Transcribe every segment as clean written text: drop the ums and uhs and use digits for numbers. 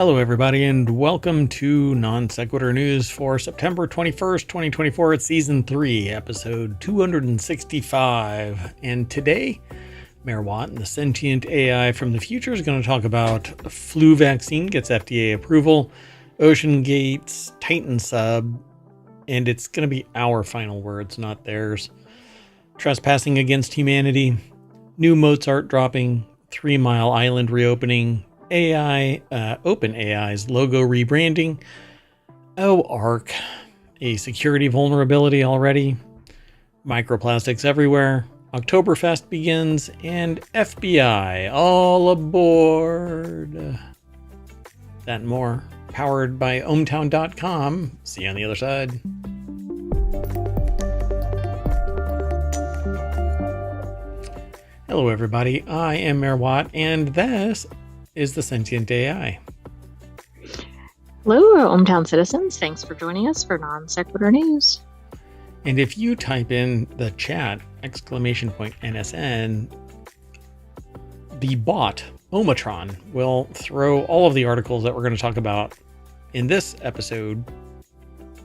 Hello, everybody, and welcome to Non Sequitur News for September 21st, 2024. It's Season 3, Episode 265. And today, Mayor Watt and the Sentient AI from the future is going to talk about flu vaccine gets FDA approval, Ocean Gates, Titan sub, and it's going to be our final words, not theirs. Trespassing against humanity, new Mozart dropping, 3 Mile Island reopening, OpenAI's logo rebranding. Arc, a security vulnerability already. Microplastics everywhere. Oktoberfest begins, and FBI all aboard. That and more. Powered by ohmTown.com. See you on the other side. Hello, everybody. I am Mayor Watt, and this is the Sentient AI. Hello, ohmTown citizens. Thanks for joining us for Non Sequitur News. And if you type in the chat, !NSN, the bot, ohmTown, will throw all of the articles that we're going to talk about in this episode.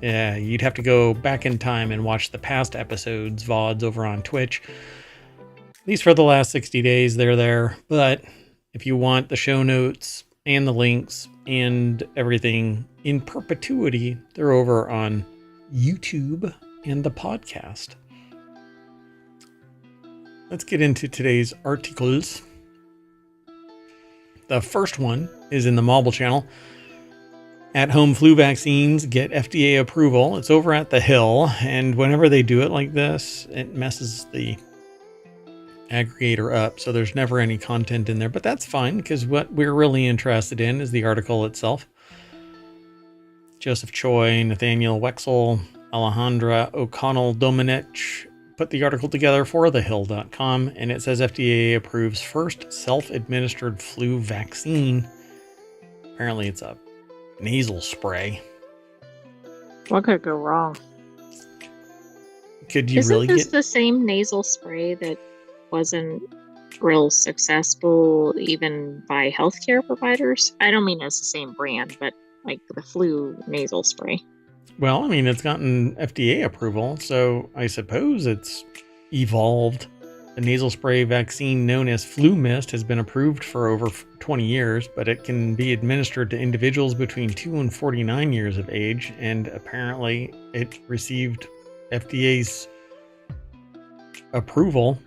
You'd have to go back in time and watch the past episodes, VODs over on Twitch. At least for the last 60 days, they're there. But if you want the show notes and the links and everything in perpetuity, they're over on YouTube and the podcast. Let's get into today's articles. The first one is in the Mobile channel. At-home flu vaccines get FDA approval. It's over at The Hill, and whenever they do it like this, it messes the aggregator up, so there's never any content in there, but that's fine because what we're really interested in is the article itself. Joseph Choi, Nathaniel Wexel, Alejandra O'Connell Domenech put the article together for thehill.com, and it says FDA approves first self-administered flu vaccine. Apparently it's a nasal spray. What could go wrong? Could you Isn't really this get the same nasal spray that wasn't real successful even by healthcare providers? I don't mean it's the same brand, but like the flu nasal spray. Well, I mean, it's gotten FDA approval, so I suppose it's evolved. The nasal spray vaccine known as Flu Mist has been approved for over 20 years, but it can be administered to individuals between 2 and 49 years of age, and apparently it received FDA's approval.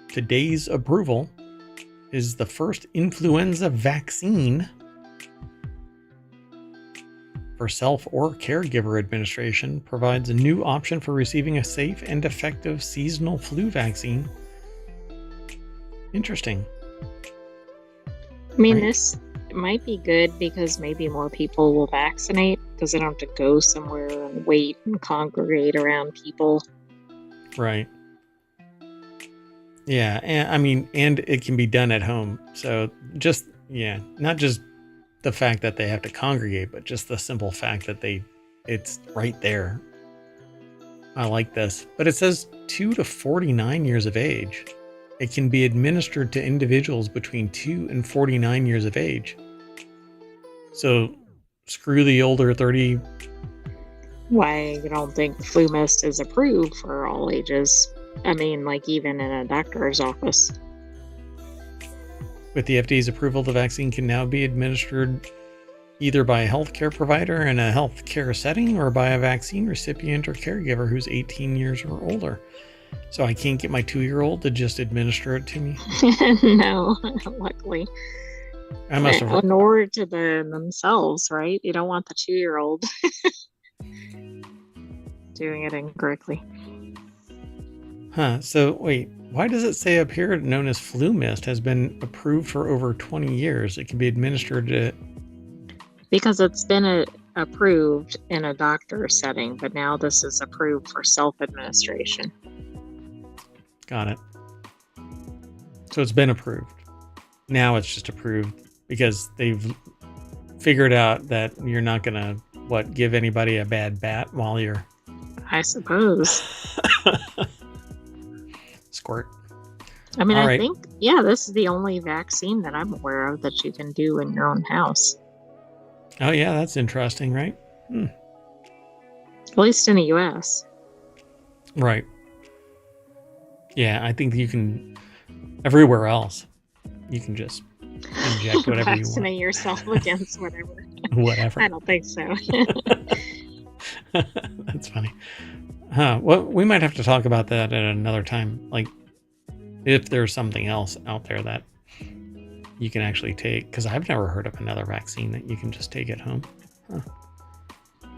Today's approval is the first influenza vaccine for self or caregiver administration, provides a new option for receiving a safe and effective seasonal flu vaccine. Interesting. I mean, Right. This might be good because maybe more people will vaccinate because they don't have to go somewhere and wait and congregate around people. Right. Yeah, and it can be done at home. So not just the fact that they have to congregate, but just the simple fact that it's right there. I like this. But it says 2 to 49 years of age. It can be administered to individuals between 2 and 49 years of age. So screw the older 30. Why you don't think Flu Mist is approved for all ages? I mean, like even in a doctor's office. With the FDA's approval, the vaccine can now be administered either by a healthcare provider in a healthcare setting or by a vaccine recipient or caregiver who's 18 years or older. So I can't get my 2-year-old to just administer it to me? No, luckily. I must have. Nor to themselves, right? You don't want the 2-year-old doing it incorrectly. Huh. So wait, why does it say up here known as Flu Mist has been approved for over 20 years? It can be administered to... Because it's been approved in a doctor setting, but now this is approved for self-administration. Got it. So it's been approved. Now it's just approved because they've figured out that you're not going to, give anybody a bad bat while you're... I suppose. Squirt. I mean, All I think, this is the only vaccine that I'm aware of that you can do in your own house. Oh, yeah, that's interesting, right? At least in the US. Right. Yeah, I think you can, everywhere else, you can just inject whatever you want. Vaccinate yourself against whatever. Whatever. I don't think so. That's funny. Huh. Well, we might have to talk about that at another time. Like, if there's something else out there that you can actually take, because I've never heard of another vaccine that you can just take at home. Huh.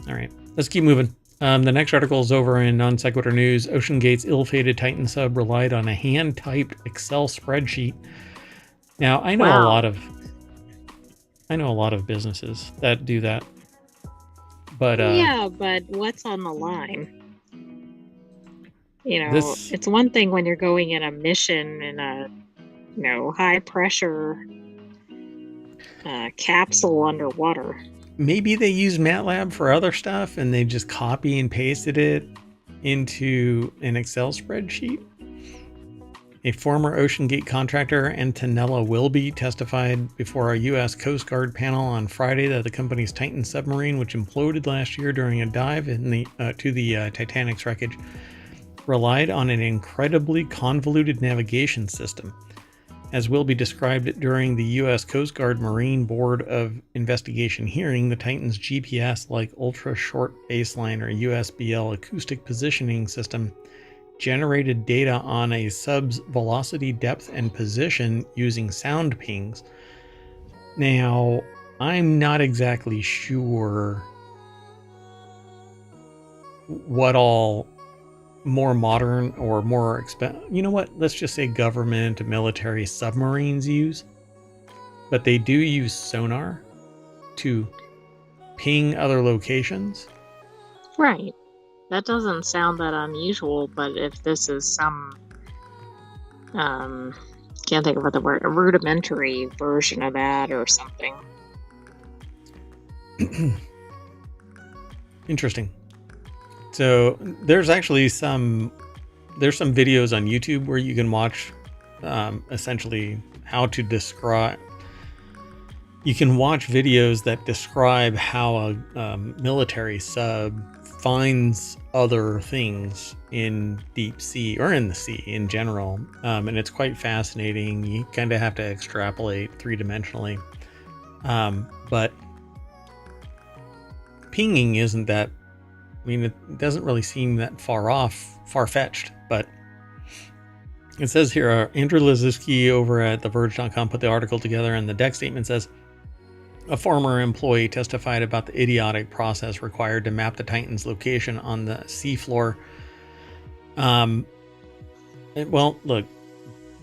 All right, let's keep moving. The next article is over in Non Sequitur News. OceanGate's ill-fated Titan sub relied on a hand-typed Excel spreadsheet. Now, I know a lot of businesses that do that, but yeah, but what's on the line? You know, this it's one thing when you're going in a mission in a, high pressure capsule underwater. maybe they use MATLAB for other stuff and they just copy and pasted it into an Excel spreadsheet. A former OceanGate contractor, Antonella Wilby, testified before a U.S. Coast Guard panel on Friday that the company's Titan submarine, which imploded last year during a dive to the Titanic's wreckage, relied on an incredibly convoluted navigation system. As will be described during the U.S. Coast Guard Marine Board of Investigation hearing, the Titan's GPS-like ultra-short baseline or USBL acoustic positioning system generated data on a sub's velocity, depth, and position using sound pings. Now, I'm not exactly sure what all more modern or more you know what, let's just say government military submarines use, but they do use sonar to ping other locations. Right. That doesn't sound that unusual, but if this is some can't think of what the word, a rudimentary version of that or something. Interesting. So there's actually some videos on YouTube where you can watch essentially how to describe. You can watch videos that describe how a military sub finds other things in deep sea or in the sea in general, and it's quite fascinating. You kind of have to extrapolate three-dimensionally, but pinging isn't that. I mean, it doesn't really seem that far-fetched, but it says here, Andrew Lazinski over at TheVerge.com put the article together, and the deck statement says, a former employee testified about the idiotic process required to map the Titan's location on the seafloor. Well, look,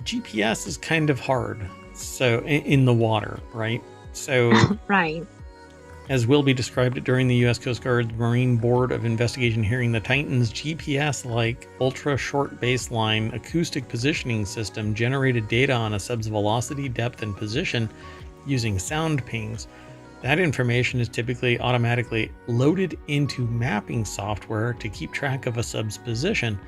GPS is kind of hard, so in the water, right? So, right. As will be described during the U.S. Coast Guard Marine Board of Investigation hearing, the Titan's GPS-like ultra-short baseline acoustic positioning system generated data on a sub's velocity, depth, and position using sound pings. That information is typically automatically loaded into mapping software to keep track of a sub's position,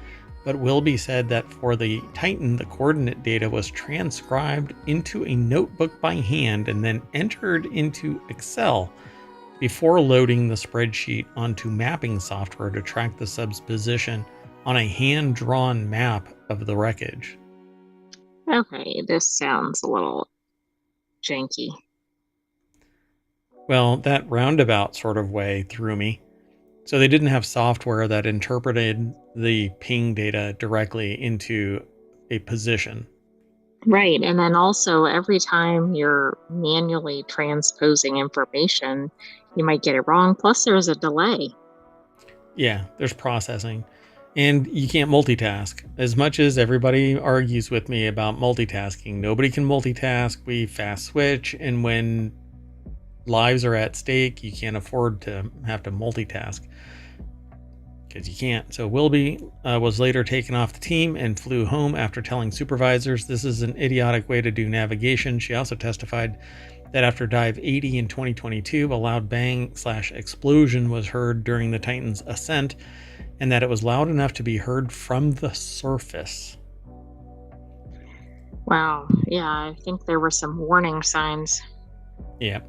but Wilby said that for the Titan, the coordinate data was transcribed into a notebook by hand and then entered into Excel before loading the spreadsheet onto mapping software to track the sub's position on a hand-drawn map of the wreckage. Okay, this sounds a little janky. Well, that roundabout sort of way threw me. So they didn't have software that interpreted the ping data directly into a position. Right, and then also every time you're manually transposing information, you might get it wrong. Plus, there's a delay. Yeah, there's processing. And you can't multitask. As much as everybody argues with me about multitasking, nobody can multitask. We fast switch, and when lives are at stake, you can't afford to have to multitask because you can't. So Wilby was later taken off the team and flew home after telling supervisors this is an idiotic way to do navigation. She also testified that after dive 80 in 2022, a loud bang/explosion was heard during the Titan's ascent, and that it was loud enough to be heard from the surface. Wow. Yeah, I think there were some warning signs. Yeah.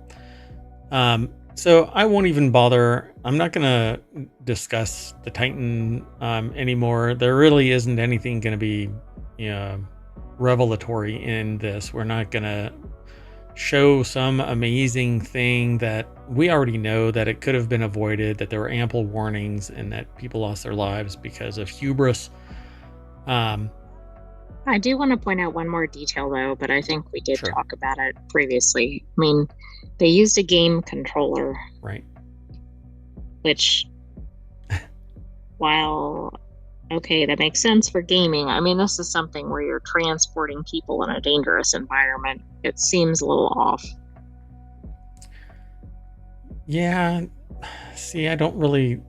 So I won't even bother. I'm not going to discuss the Titan anymore. There really isn't anything going to be, you know, revelatory in this. We're not going to show some amazing thing that we already know that it could have been avoided, that there were ample warnings, and that people lost their lives because of hubris. I do want to point out one more detail, though, but I think we did Sure. talk about it previously. I mean, they used a game controller, Right. which, while, okay, that makes sense for gaming, I mean, this is something where you're transporting people in a dangerous environment. It seems a little off. Yeah. See, I don't really.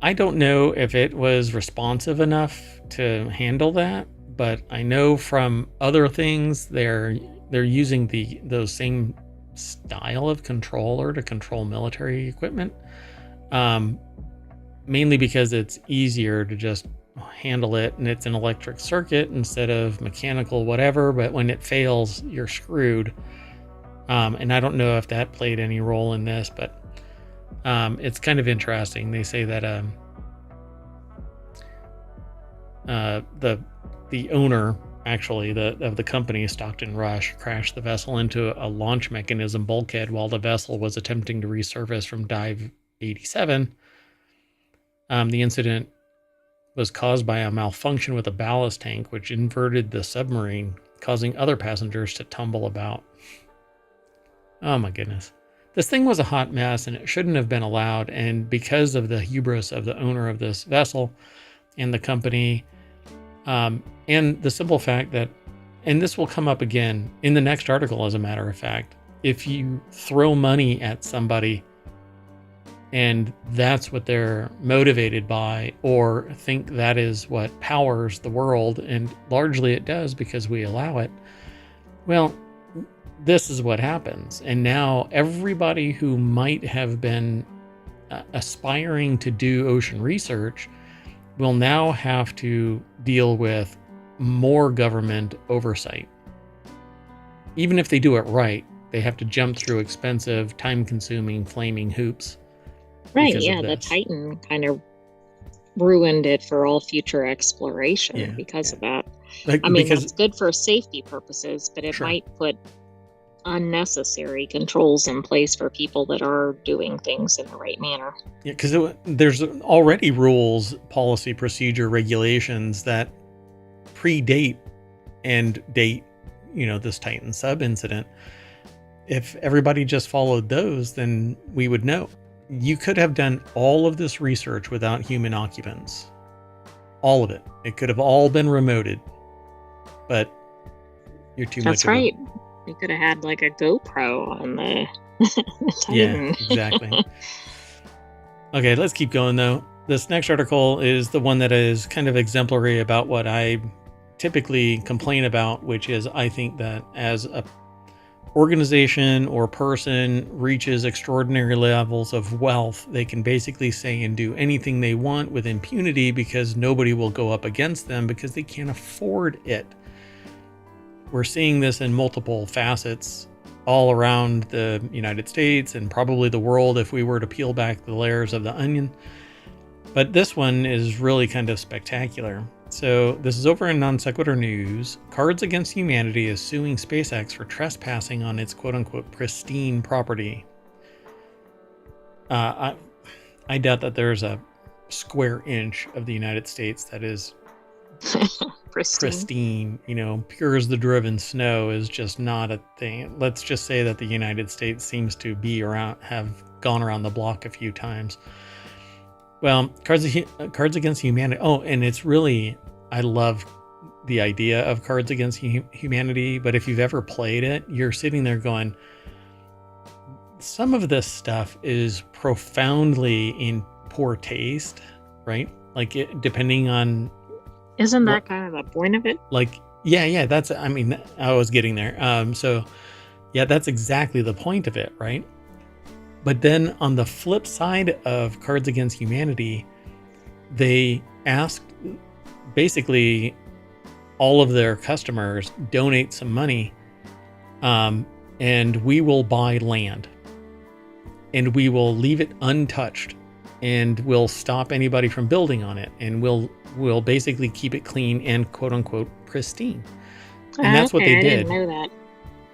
I don't know if it was responsive enough to handle that, but I know from other things they're using those same style of controller to control military equipment. Mainly because it's easier to just handle it, and it's an electric circuit instead of mechanical whatever, but when it fails, you're screwed. And I don't know if that played any role in this, but it's kind of interesting. They say that the owner, actually, of the company, Stockton Rush, crashed the vessel into a launch mechanism bulkhead while the vessel was attempting to resurface from dive 87. The incident was caused by a malfunction with a ballast tank, which inverted the submarine, causing other passengers to tumble about. Oh my goodness. This thing was a hot mess, and it shouldn't have been allowed. And because of the hubris of the owner of this vessel and the company, and the simple fact that, and this will come up again in the next article, as a matter of fact, if you throw money at somebody and that's what they're motivated by, or think that is what powers the world, and largely it does because we allow it, well, this is what happens. And now everybody who might have been aspiring to do ocean research will now have to deal with more government oversight. Even if they do it right, they have to jump through expensive, time-consuming, flaming hoops. Right, yeah, the Titan kind of ruined it for all future exploration because of that. I mean, that's good for safety purposes, but it might put unnecessary controls in place for people that are doing things in the right manner. Yeah, because there's already rules, policy, procedure, regulations that predate and date, this Titan sub incident. If everybody just followed those, then we would know. You could have done all of this research without human occupants. All of it. It could have all been remoted. But you're too much. That's right. You could have had like a GoPro on the Titan. Yeah, exactly. Okay, let's keep going though. This next article is the one that is kind of exemplary about what I typically complain about, which is I think that as a organization or person reaches extraordinary levels of wealth, they can basically say and do anything they want with impunity because nobody will go up against them because they can't afford it. We're seeing this in multiple facets all around the United States and probably the world if we were to peel back the layers of the onion. But this one is really kind of spectacular. So this is over in Non Sequitur News. Cards Against Humanity is suing SpaceX for trespassing on its quote-unquote pristine property. I doubt that there's a square inch of the United States that is pristine. Pure as the driven snow is just not a thing. Let's just say that the United States seems to have gone around the block a few times. Well, Cards Against Humanity. Oh, and it's really, I love the idea of Cards Against Humanity, but if you've ever played it, you're sitting there going, some of this stuff is profoundly in poor taste, right? Like depending on... Isn't that kind of the point of it? Like, yeah, that's, I was getting there. So yeah, that's exactly the point of it, right? But then on the flip side of Cards Against Humanity, they asked basically all of their customers donate some money, and we will buy land. and we will leave it untouched, and we'll stop anybody from building on it, and we'll basically keep it clean and quote unquote pristine. And that's what they did. I didn't know that.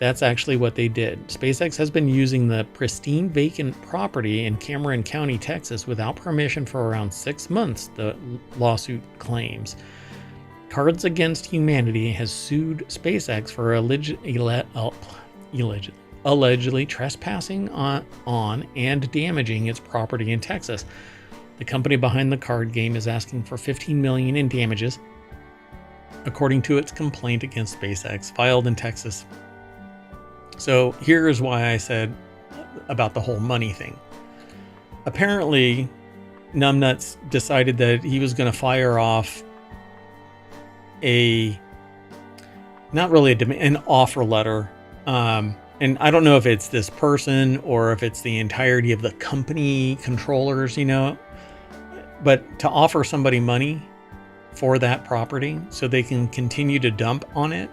That's actually what they did. SpaceX has been using the pristine vacant property in Cameron County, Texas, without permission for around 6 months, the lawsuit claims. Cards Against Humanity has sued SpaceX for allegedly trespassing on and damaging its property in Texas. The company behind the card game is asking for $15 million in damages, according to its complaint against SpaceX filed in Texas. So here's why I said about the whole money thing. Apparently, Numbnuts decided that he was going to fire off an offer letter. And I don't know if it's this person or if it's the entirety of the company controllers, but to offer somebody money for that property so they can continue to dump on it.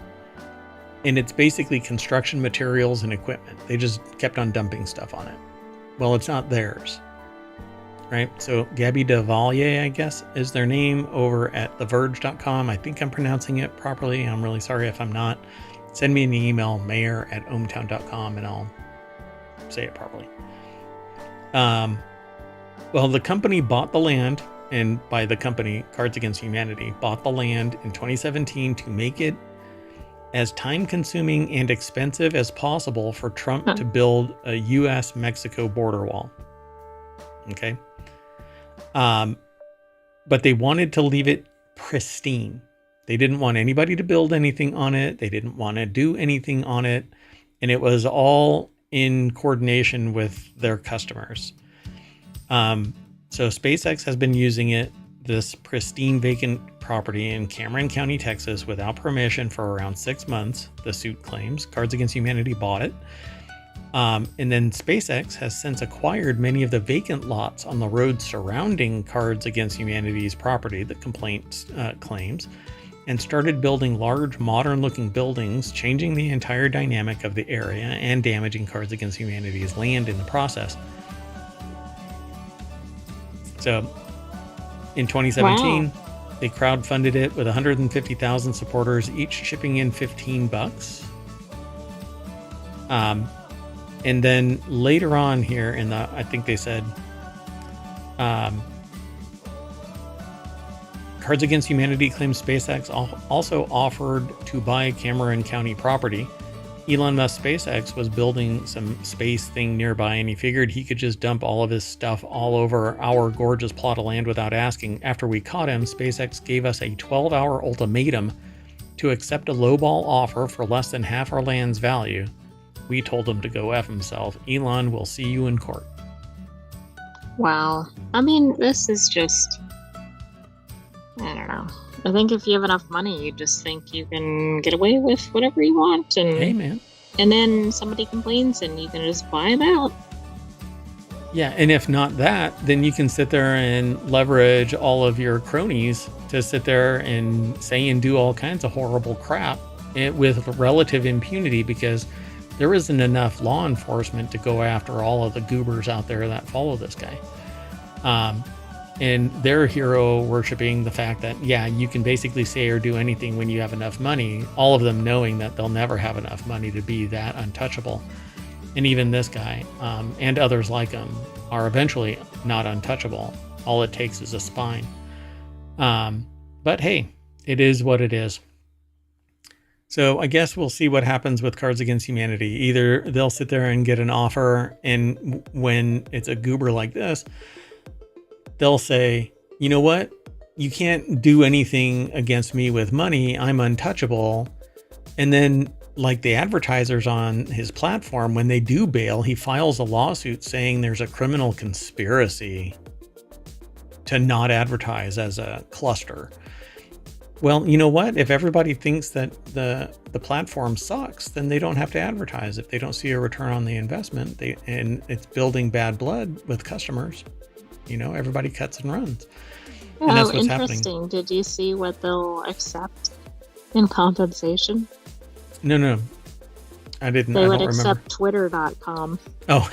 And it's basically construction materials and equipment. They just kept on dumping stuff on it. Well, it's not theirs, right? So Gabby DeValier, I guess, is their name over at TheVerge.com. I think I'm pronouncing it properly. I'm really sorry if I'm not. Send me an email, mayor@ohmTown.com, and I'll say it properly. Well, the company bought the land, and by the company, Cards Against Humanity, bought the land in 2017 to make it as time-consuming and expensive as possible for Trump to build a U.S.-Mexico border wall. Okay? But they wanted to leave it pristine. They didn't want anybody to build anything on it. They didn't want to do anything on it. And it was all in coordination with their customers. So SpaceX has been using this pristine vacant property in Cameron County, Texas, without permission for around 6 months, the suit claims. Cards Against Humanity bought it. And then SpaceX has since acquired many of the vacant lots on the road surrounding Cards Against Humanity's property, the complaint claims, and started building large, modern-looking buildings, changing the entire dynamic of the area and damaging Cards Against Humanity's land in the process. So, in 2017, they crowdfunded it with 150,000 supporters, each chipping in $15. And then later on here I think they said, Cards Against Humanity claims SpaceX also offered to buy Cameron County property. Elon Musk SpaceX was building some space thing nearby, and he figured he could just dump all of his stuff all over our gorgeous plot of land without asking. After we caught him, SpaceX gave us a 12-hour ultimatum to accept a lowball offer for less than half our land's value. We told him to go F himself. Elon, will see you in court. Wow. I mean, this is just... I don't know. I think if you have enough money, you just think you can get away with whatever you want. And, hey, man. And then somebody complains and you can just buy them out. Yeah, and if not that, then you can sit there and leverage all of your cronies to sit there and say and do all kinds of horrible crap with relative impunity, because there isn't enough law enforcement to go after all of the goobers out there that follow this guy. And they're hero worshiping the fact that, yeah, you can basically say or do anything when you have enough money, all of them knowing that they'll never have enough money to be that untouchable. And even this guy and others like him are eventually not untouchable. All it takes is a spine. But hey, it is what it is. So I guess we'll see what happens with Cards Against Humanity. Either they'll sit there and get an offer, and when it's a goober like this, they'll say, you know what? You can't do anything against me with money. I'm untouchable. And then, like the advertisers on his platform, when they do bail, he files a lawsuit saying there's a criminal conspiracy to not advertise as a cluster. Well, you know what? If everybody thinks that the platform sucks, then they don't have to advertise. If they don't see a return on the investment, and it's building bad blood with customers, everybody cuts and runs. And that's what's interesting. happening. Did you see what they'll accept in compensation? No. I didn't. They I would don't accept remember. Twitter.com. Oh.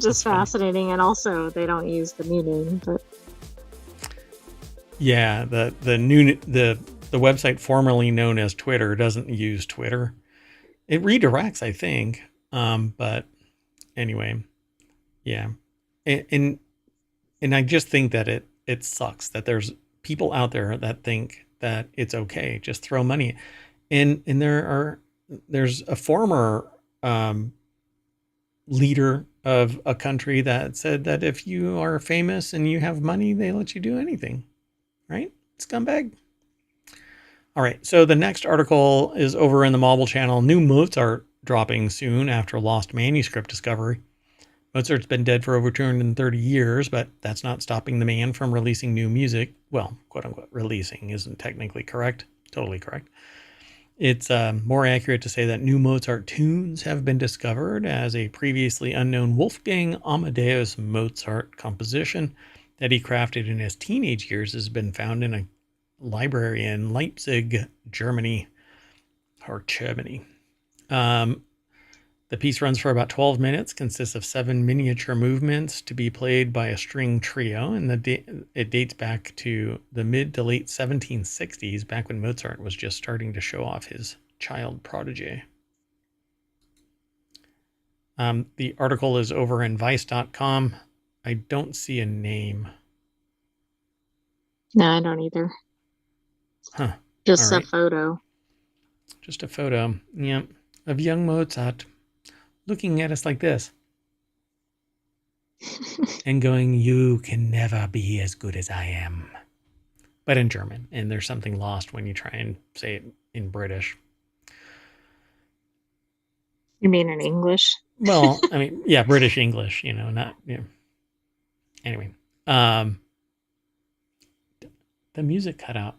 just fascinating. And also, they don't use the new name, but yeah, the website formerly known as Twitter doesn't use Twitter. It redirects, I think. But anyway, yeah, and I just think that it sucks that there's people out there that think that it's okay, just throw money, and there's a former leader of a country that said that if you are famous and you have money, they let you do anything, right? Scumbag. All right, so the next article is over in the Marble channel. New Mozart dropping soon after lost manuscript discovery. Mozart's been dead for over 230 years, but that's not stopping the man from releasing new music. Well, quote unquote, releasing isn't technically correct. Totally correct. It's more accurate to say that new Mozart tunes have been discovered, as a previously unknown Wolfgang Amadeus Mozart composition that he crafted in his teenage years has been found in a library in Leipzig, Germany. The piece runs for about 12 minutes, consists of 7 miniature movements to be played by a string trio, and it dates back to the mid to late 1760s, back when Mozart was just starting to show off his child prodigy. The article is over in vice.com. I don't see a name. No, I don't either. Huh. Just a photo. Just a photo, yeah, of young Mozart looking at us like this and going, "You can never be as good as I am." But in German, and there's something lost when you try and say it in British. You mean in English? Well, I mean, yeah, British English, not, Anyway, the music cut out.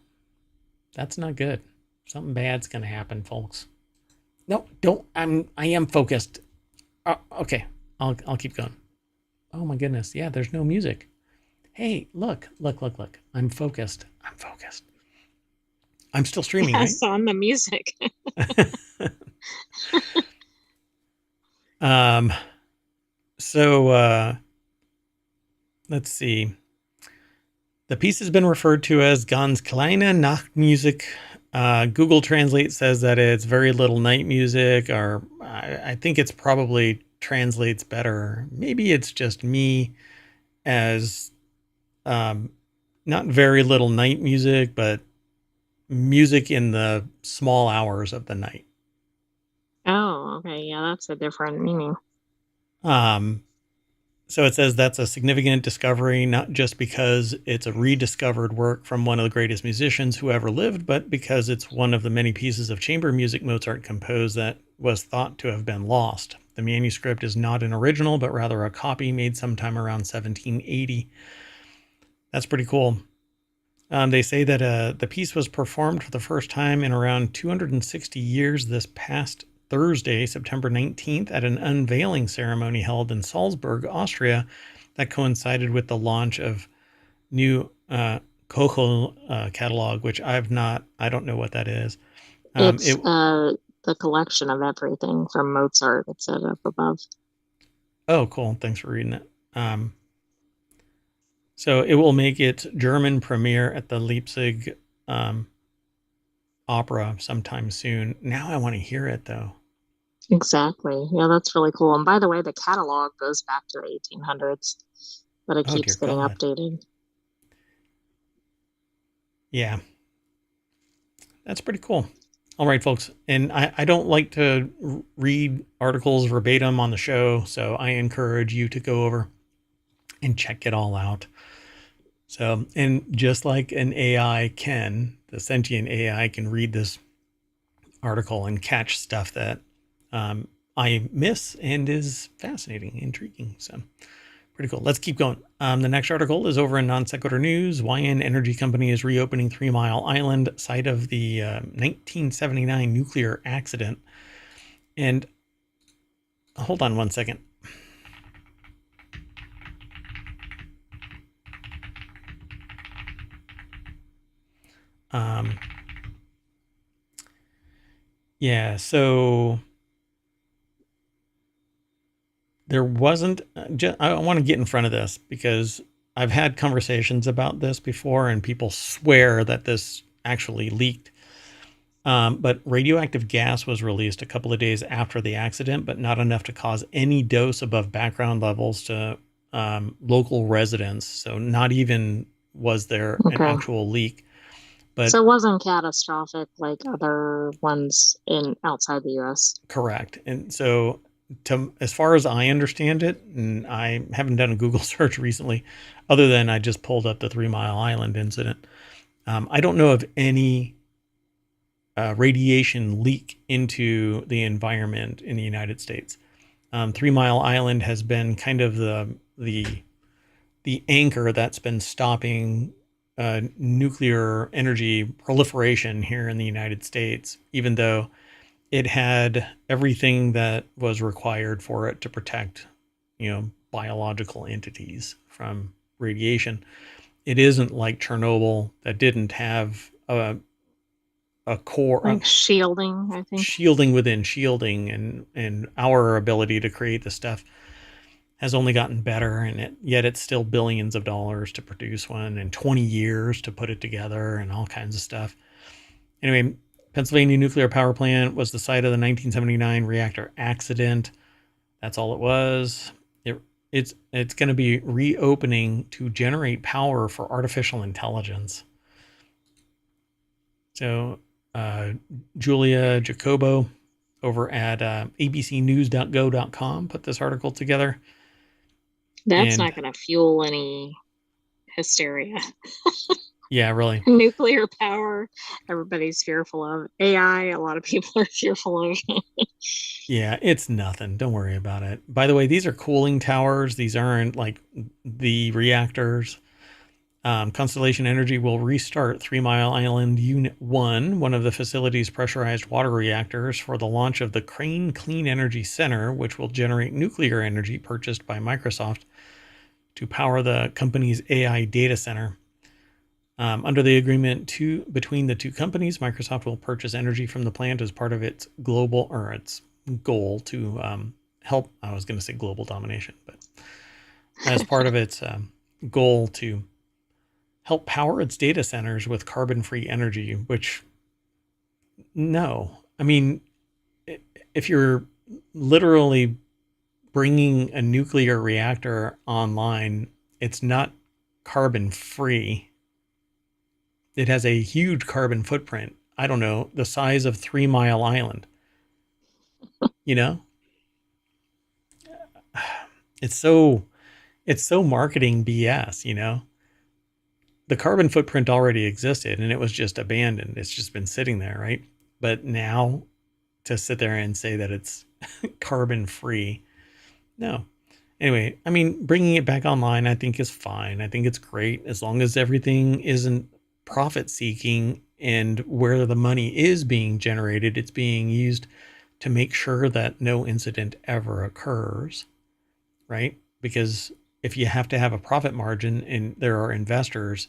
That's not good. Something bad's going to happen, folks. No, don't. I am focused. Okay, I'll keep going. Oh my goodness. Yeah, there's no music. Hey, look. I'm focused. I'm still streaming, yes, right? On the music. So let's see. The piece has been referred to as Ganz kleine Nachtmusik. Google Translate says that it's very little night music, or I think it's probably translates better. Maybe it's just me as not very little night music, but music in the small hours of the night. Oh, okay. Yeah, that's a different meaning. So it says that's a significant discovery, not just because it's a rediscovered work from one of the greatest musicians who ever lived, but because it's one of the many pieces of chamber music Mozart composed that was thought to have been lost. The manuscript is not an original, but rather a copy made sometime around 1780. That's pretty cool. They say that the piece was performed for the first time in around 260 years this past Thursday, September 19th, at an unveiling ceremony held in Salzburg, Austria, that coincided with the launch of new Kochel catalog, which I don't know what that is. It's the collection of everything from Mozart. It's set up above. Oh, cool. Thanks for reading it. So it will make its German premiere at the Leipzig Opera sometime soon. Now I want to hear it, though. Exactly. Yeah, that's really cool. And by the way, the catalog goes back to the 1800s, but it keeps getting updated. Yeah. That's pretty cool. All right, folks. And I don't like to read articles verbatim on the show, so I encourage you to go over and check it all out. So, and just like an AI can, the sentient AI can read this article and catch stuff that I miss and is fascinating, intriguing. So pretty cool. Let's keep going. The next article is over in Non Sequitur News. YN Energy Company is reopening 3 Mile Island, site of the 1979 nuclear accident. And hold on one second. Yeah, so there wasn't, I want to get in front of this because I've had conversations about this before and people swear that this actually leaked. But radioactive gas was released a couple of days after the accident, but not enough to cause any dose above background levels to local residents. So not even was there an actual leak. But so it wasn't catastrophic like other ones outside the U.S. Correct. And so as far as I understand it, and I haven't done a Google search recently, other than I just pulled up the 3 Mile Island incident. I don't know of any radiation leak into the environment in the United States. 3 Mile Island has been kind of the anchor that's been stopping nuclear energy proliferation here in the United States, even though it had everything that was required for it to protect, biological entities from radiation. It isn't like Chernobyl that didn't have a core, like shielding, I think. Shielding within shielding, and our ability to create the stuff has only gotten better, and yet it's still billions of dollars to produce one and 20 years to put it together and all kinds of stuff. Anyway, Pennsylvania Nuclear Power Plant was the site of the 1979 reactor accident. That's all it was. It's going to be reopening to generate power for artificial intelligence. So Julia Jacobo over at abcnews.go.com put this article together. That's not going to fuel any hysteria. Yeah, really. Nuclear power, everybody's fearful of. AI, a lot of people are fearful of. Yeah, it's nothing. Don't worry about it. By the way, these are cooling towers. These aren't like the reactors. Constellation Energy will restart 3 Mile Island Unit 1, one of the facility's pressurized water reactors, for the launch of the Crane Clean Energy Center, which will generate nuclear energy purchased by Microsoft to power the company's AI data center. Under the agreement between the two companies, Microsoft will purchase energy from the plant as part of its its goal to help. I was going to say global domination, but as part of its goal to help power its data centers with carbon-free energy. Which, no, I mean, if you're literally bringing a nuclear reactor online, it's not carbon-free. It has a huge carbon footprint. I don't know, the size of 3 Mile Island. It's so marketing BS, The carbon footprint already existed and it was just abandoned. It's just been sitting there, right? But now to sit there and say that it's carbon free, no. Anyway, I mean, bringing it back online, I think is fine. I think it's great as long as everything isn't profit seeking, and where the money is being generated, it's being used to make sure that no incident ever occurs, right? Because if you have to have a profit margin and there are investors,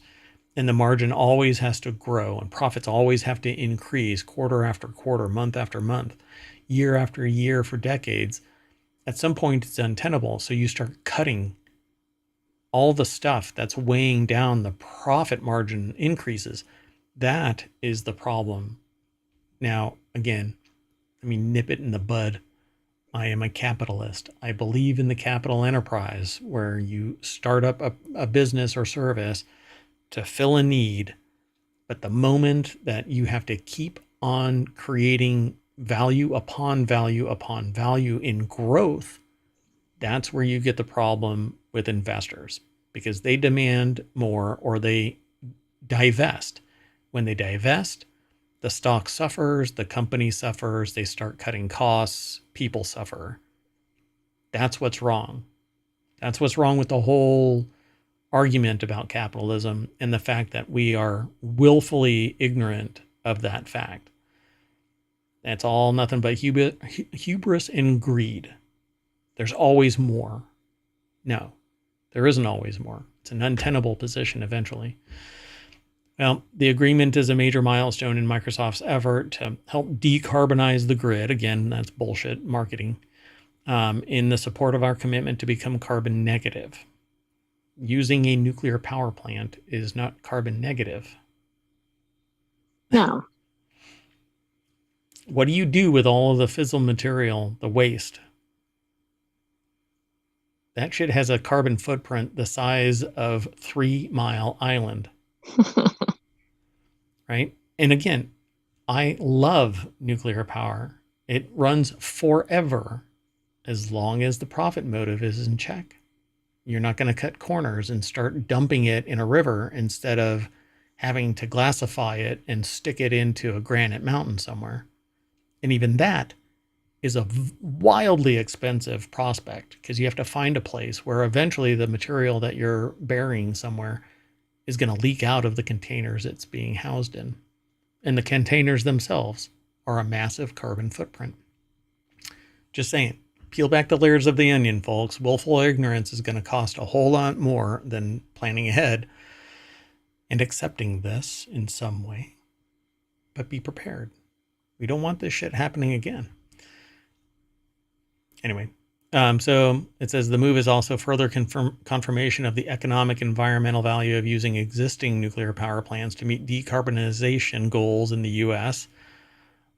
and the margin always has to grow and profits always have to increase quarter after quarter, month after month, year after year for decades, at some point it's untenable. So you start cutting all the stuff that's weighing down the profit margin increases. That is the problem. Now, again, nip it in the bud. I am a capitalist. I believe in the capital enterprise where you start up a business or service to fill a need. But the moment that you have to keep on creating value upon value upon value in growth, that's where you get the problem with investors, because they demand more or they divest. When they divest, the stock suffers, the company suffers, they start cutting costs, people suffer. That's what's wrong. That's what's wrong with the whole argument about capitalism and the fact that we are willfully ignorant of that fact. That's all nothing but hubris and greed. There's always more. No, there isn't always more. It's an untenable position eventually. Well, the agreement is a major milestone in Microsoft's effort to help decarbonize the grid. Again, that's bullshit marketing. in the support of our commitment to become carbon negative. Using a nuclear power plant is not carbon negative. No. What do you do with all of the fissile material, the waste? That shit has a carbon footprint the size of 3 Mile Island. Right? And again, I love nuclear power. It runs forever as long as the profit motive is in check. You're not going to cut corners and start dumping it in a river instead of having to glassify it and stick it into a granite mountain somewhere. And even that is a wildly expensive prospect because you have to find a place where eventually the material that you're burying somewhere is going to leak out of the containers it's being housed in. And the containers themselves are a massive carbon footprint. Just saying, peel back the layers of the onion, folks. Willful ignorance is going to cost a whole lot more than planning ahead and accepting this in some way. But be prepared. We don't want this shit happening again. Anyway, so it says the move is also further confirmation of the economic environmental value of using existing nuclear power plants to meet decarbonization goals in the U.S.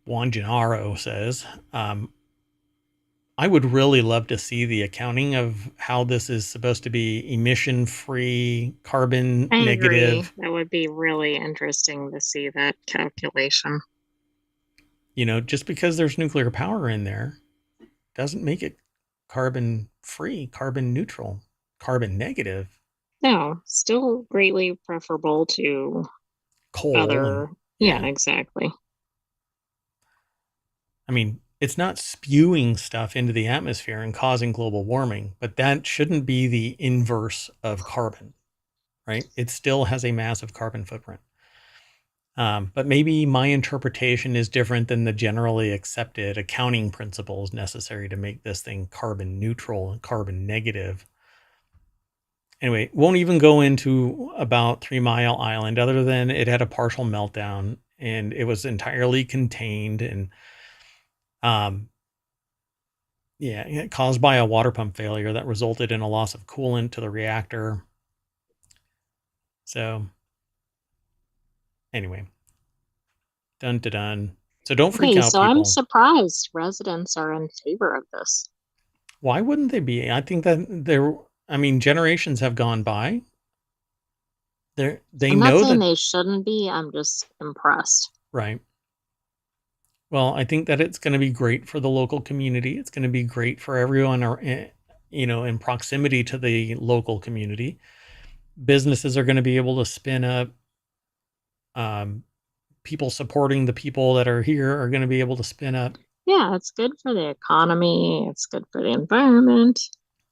Juan Gennaro says, I would really love to see the accounting of how this is supposed to be emission-free, carbon negative. That would be really interesting to see that calculation. You know, just because there's nuclear power in there doesn't make it carbon free, carbon neutral, carbon negative. No, still greatly preferable to coal. Other, yeah, exactly. I mean, it's not spewing stuff into the atmosphere and causing global warming, but that shouldn't be the inverse of carbon, right? It still has a massive carbon footprint. But maybe my interpretation is different than the generally accepted accounting principles necessary to make this thing carbon neutral and carbon negative. Anyway, won't even go into about 3 Mile Island other than it had a partial meltdown and it was entirely contained and caused by a water pump failure that resulted in a loss of coolant to the reactor. So anyway, dun. So don't freak out, so people. I'm surprised residents are in favor of this. Why wouldn't they be? I think that generations have gone by. I'm not saying they shouldn't be. I'm just impressed. Right. Well, I think that it's going to be great for the local community. It's going to be great for everyone, in proximity to the local community. Businesses are going to be able to spin up. People supporting the people that are here are going to be able to spin up. Yeah, it's good for the economy. It's good for the environment.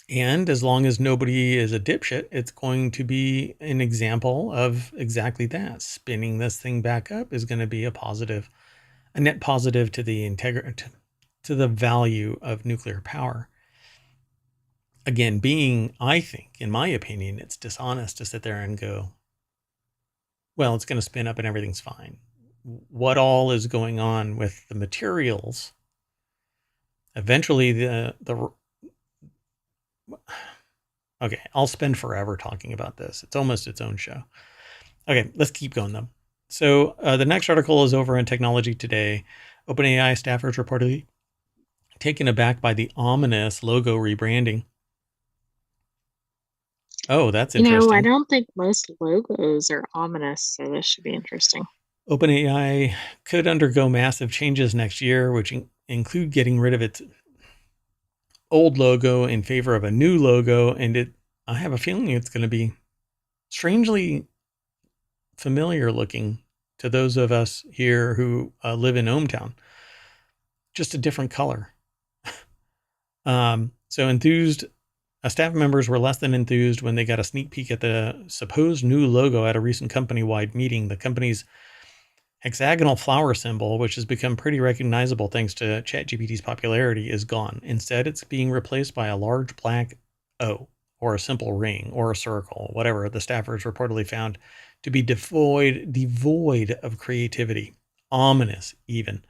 And as long as nobody is a dipshit, it's going to be an example of exactly that. Spinning this thing back up is going to be a net positive to the integrity, to the value of nuclear power. Again, I think, in my opinion, it's dishonest to sit there and go, well, it's going to spin up and everything's fine. What all is going on with the materials? Eventually, okay, I'll spend forever talking about this. It's almost its own show. Okay, let's keep going though. So the next article is over in Technology Today. OpenAI staffers reportedly taken aback by the ominous logo rebranding. Oh, that's interesting. I don't think most logos are ominous, so this should be interesting. OpenAI could undergo massive changes next year, which include getting rid of its old logo in favor of a new logo. And I have a feeling it's going to be strangely familiar looking to those of us here who live in ohmTown. Just a different color. Staff members were less than enthused when they got a sneak peek at the supposed new logo at a recent company-wide meeting. The company's hexagonal flower symbol, which has become pretty recognizable thanks to ChatGPT's popularity, is gone. Instead, it's being replaced by a large black O, or a simple ring, or a circle, whatever the staffers reportedly found to be devoid of creativity. Ominous, even.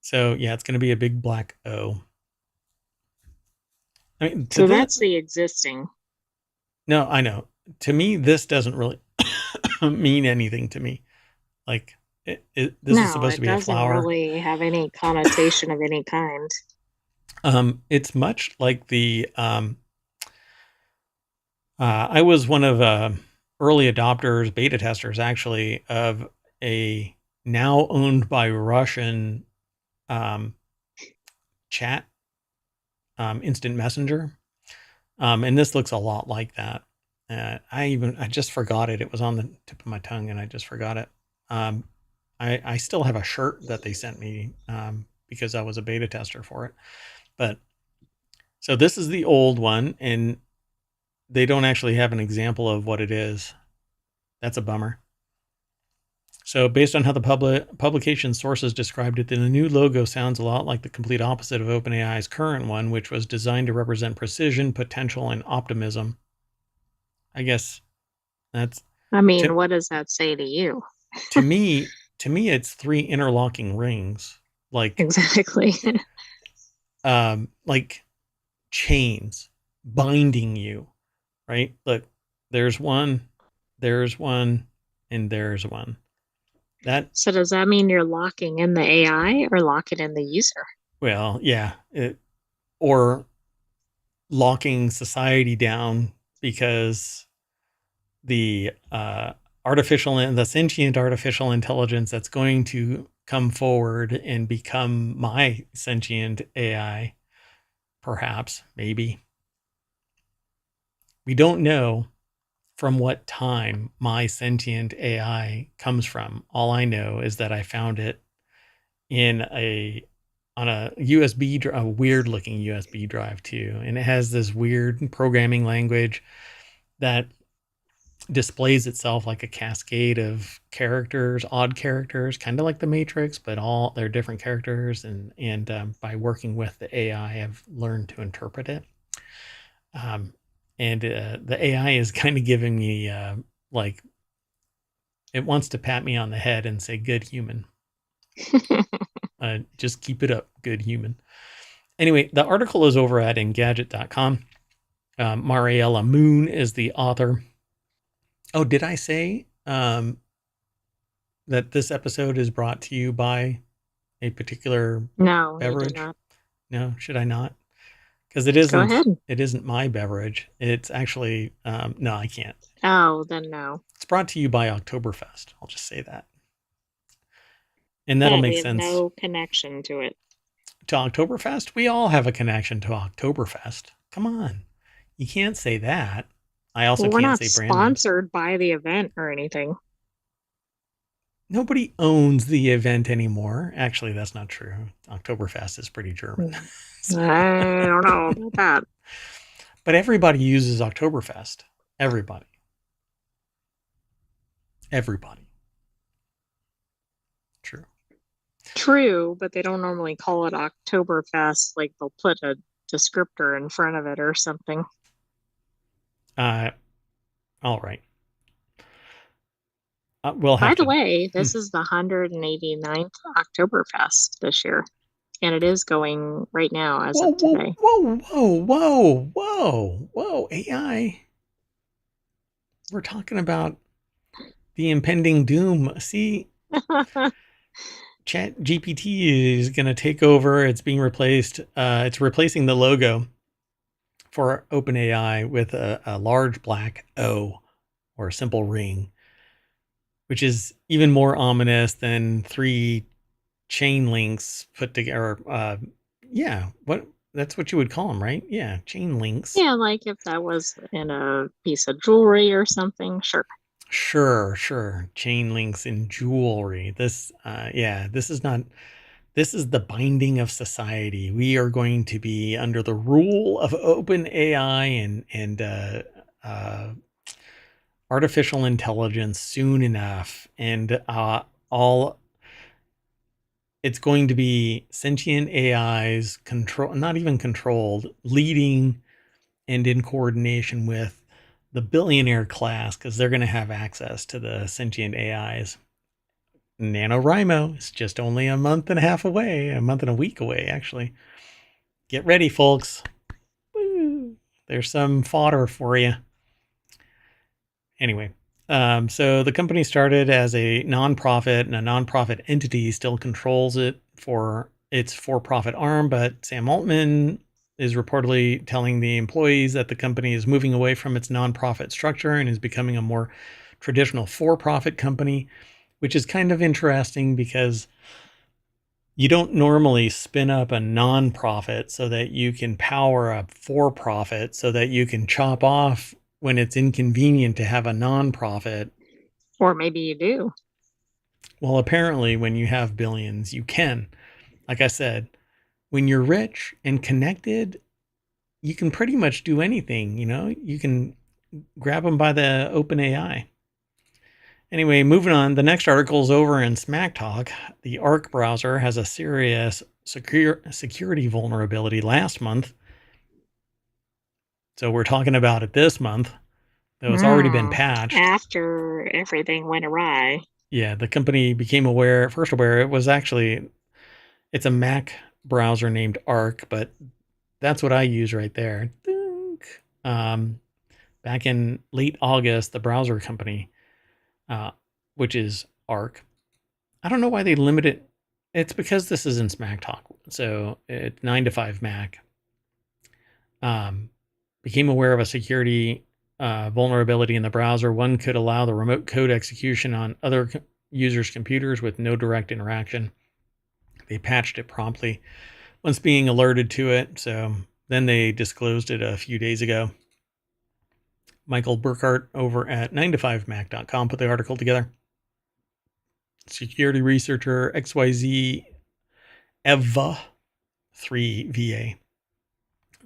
So yeah, it's going to be a big black O. I mean, so that's the existing. No, I know. To me, this doesn't really mean anything to me. Like, this is supposed to be a flower. It doesn't really have any connotation of any kind. It's much like the. I was one of early adopters, beta testers, actually, of a now owned by Russian chat instant messenger. And this looks a lot like that. I just forgot it. It was on the tip of my tongue and I just forgot it. I still have a shirt that they sent me because I was a beta tester for it. But so this is the old one, and they don't actually have an example of what it is. That's a bummer. So based on how the publication sources described it, the new logo sounds a lot like the complete opposite of OpenAI's current one, which was designed to represent precision, potential, and optimism. I guess that's... I mean, what does that say to you? to me, it's 3 interlocking rings. Like... Exactly. like chains binding you, right? Look, there's one, and there's one. So does that mean you're locking in the AI or locking in the user? Well, yeah, or locking society down because the sentient artificial intelligence that's going to come forward and become my sentient AI, perhaps, maybe. We don't know from what time my sentient AI comes from. All I know is that I found it on a USB, a weird looking USB drive too. And it has this weird programming language that displays itself like a cascade of characters, odd characters, kind of like the Matrix, but all they're different characters. And by working with the AI, I've learned to interpret it. And the AI is kind of giving me like, it wants to pat me on the head and say, good human. Just keep it up, good human. Anyway, the article is over at Engadget.com. Mariella Moon is the author. Oh, did I say that this episode is brought to you by a particular beverage? No, should I not? Because it isn't my beverage. It's actually, no, I can't. Oh, then no. It's brought to you by Oktoberfest. I'll just say that. And that'll make sense. No connection to it. To Oktoberfest? We all have a connection to Oktoberfest. Come on. You can't say that. I also can't say brand. We're not sponsored by the event or anything. Nobody owns the event anymore. Actually, that's not true. Oktoberfest is pretty German. I don't know about that. But everybody uses Oktoberfest. Everybody. True, but they don't normally call it Oktoberfest. Like they'll put a descriptor in front of it or something. All right. By the way, this is the 189th Oktoberfest this year, and it is going right now as of today. Whoa, AI. We're talking about the impending doom. See, Chat GPT is going to take over. It's being replaced. It's replacing the logo for OpenAI with a large black O or a simple ring, which is even more ominous than 3 chain links put together. That's what you would call them, right? Yeah, chain links. Yeah, like if that was in a piece of jewelry or something, sure. Sure. Chain links in jewelry. This is the binding of society. We are going to be under the rule of OpenAI and artificial intelligence soon enough. And it's going to be sentient AIs not even controlled, leading and in coordination with the billionaire class, because they're going to have access to the sentient AIs. NaNoWriMo is just only a month and a week away, actually. Get ready, folks. Woo. There's some fodder for you. Anyway, so the company started as a nonprofit, and a nonprofit entity still controls it for its for-profit arm, but Sam Altman is reportedly telling the employees that the company is moving away from its nonprofit structure and is becoming a more traditional for-profit company, which is kind of interesting because you don't normally spin up a nonprofit so that you can power a for-profit so that you can chop off when it's inconvenient to have a nonprofit. Or maybe you do. Well, apparently when you have billions, you can. Like I said, when you're rich and connected, you can pretty much do anything, you know? You can grab them by the OpenAI. Anyway, moving on, the next article is over in Smack Talk. The Arc browser has a serious security vulnerability last month. So we're talking about it this month, though it's already been patched. After everything went awry. Yeah, the company became first aware, it's a Mac browser named Arc, but that's what I use right there. Back in late August, the browser company, which is Arc, I don't know why they limit it. It's because this is in Smack Talk. So it's 9 to 5 Mac. Became aware of a security vulnerability in the browser. One could allow the remote code execution on other users' computers with no direct interaction. They patched it promptly once being alerted to it. So then they disclosed it a few days ago. Michael Burkhart over at 9to5mac.com put the article together. Security researcher XYZ Eva 3VA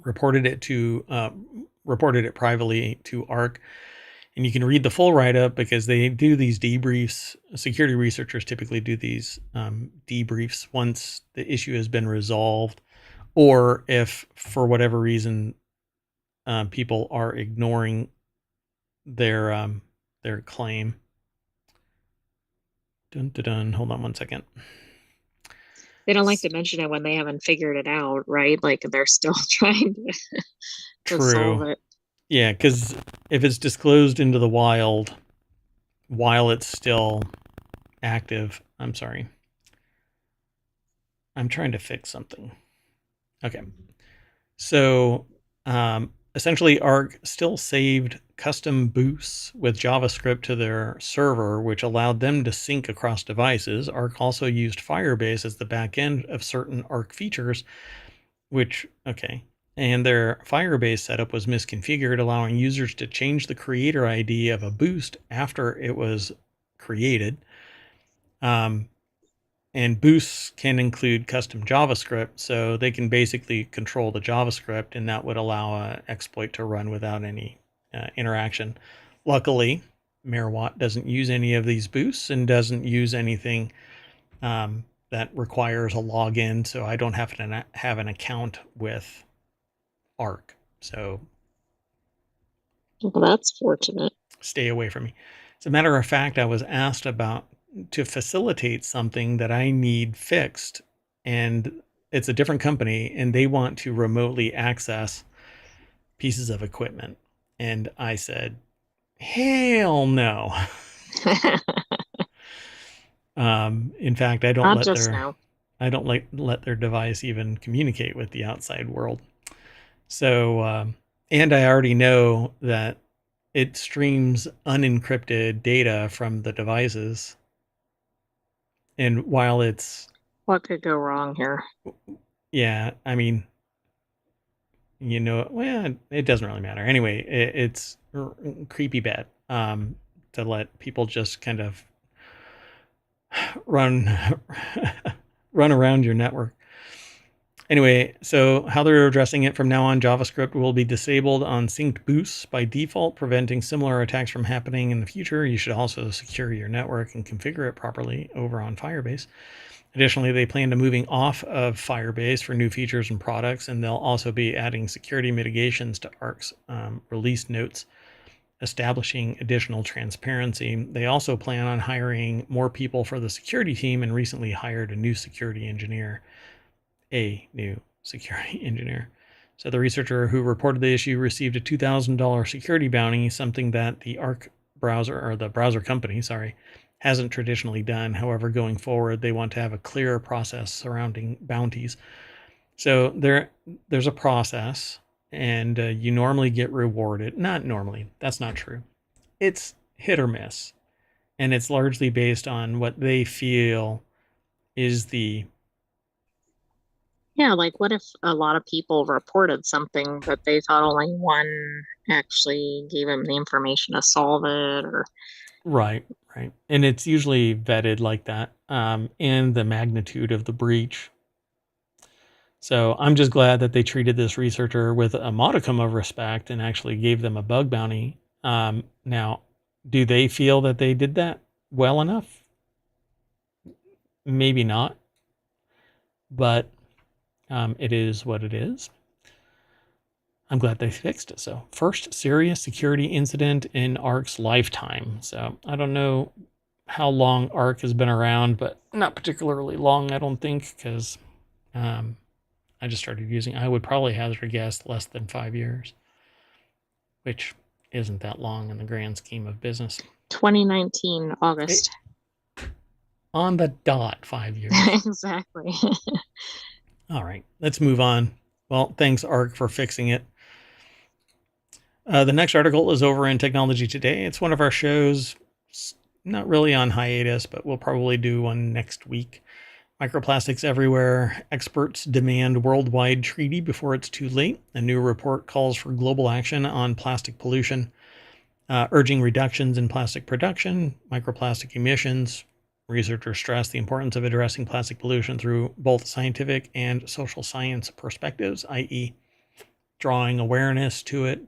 reported it privately to Arc, and you can read the full write-up because they do these debriefs. Security researchers typically do these debriefs once the issue has been resolved, or if for whatever reason people are ignoring their claim. Dun, dun, dun. Hold on one second. They don't like to mention it when they haven't figured it out, right? Like they're still trying to solve it. Yeah, because if it's disclosed into the wild while it's still active, I'm sorry. I'm trying to fix something. Okay. So essentially, Arc still saved custom boosts with JavaScript to their server, which allowed them to sync across devices. Arc also used Firebase as the backend of certain Arc features, and their Firebase setup was misconfigured, allowing users to change the creator ID of a boost after it was created. And boosts can include custom JavaScript, so they can basically control the JavaScript, and that would allow an exploit to run without any interaction. Luckily, Merwatt doesn't use any of these boosts and doesn't use anything that requires a login, so I don't have to have an account with Arc. So well, that's fortunate. Stay away from me. As a matter of fact, I was asked to facilitate something that I need fixed, and it's a different company, and they want to remotely access pieces of equipment. And I said, hell no. In fact, I don't let their device even communicate with the outside world. So, and I already know that it streams unencrypted data from the devices. And while what could go wrong here? Yeah, I mean, it doesn't really matter. Anyway, it's creepy bad to let people just kind of run around your network. Anyway, so how they're addressing it from now on, JavaScript will be disabled on synced boosts by default, preventing similar attacks from happening in the future. You should also secure your network and configure it properly over on Firebase. Additionally, they plan to moving off of Firebase for new features and products, and they'll also be adding security mitigations to Arc's release notes establishing additional transparency. They also plan on hiring more people for the security team and recently hired a new security engineer. So the researcher who reported the issue received a $2,000 security bounty, something that the Arc browser, or the browser company, hasn't traditionally done. However, going forward, they want to have a clearer process surrounding bounties. So there's a process, and you normally get rewarded. Not normally. That's not true. It's hit or miss, and it's largely based on what they feel is the... Yeah, like what if a lot of people reported something, but they thought only one actually gave them the information to solve it, or... Right. And it's usually vetted like that, and the magnitude of the breach. So I'm just glad that they treated this researcher with a modicum of respect and actually gave them a bug bounty. Now, do they feel that they did that well enough? Maybe not, but it is what it is. I'm glad they fixed it. So, first serious security incident in Arc's lifetime. So I don't know how long Arc has been around, but not particularly long, I don't think, because I just started using. I would probably hazard a guess less than 5 years, which isn't that long in the grand scheme of business. 2019 August. On the dot, 5 years. Exactly. All right, let's move on. Well, thanks, Arc, for fixing it. The next article is over in Technology Today. It's one of our shows, not really on hiatus, but we'll probably do one next week. Microplastics everywhere. Experts demand worldwide treaty before it's too late. A new report calls for global action on plastic pollution, urging reductions in plastic production, microplastic emissions. Researchers stress the importance of addressing plastic pollution through both scientific and social science perspectives, i.e., drawing awareness to it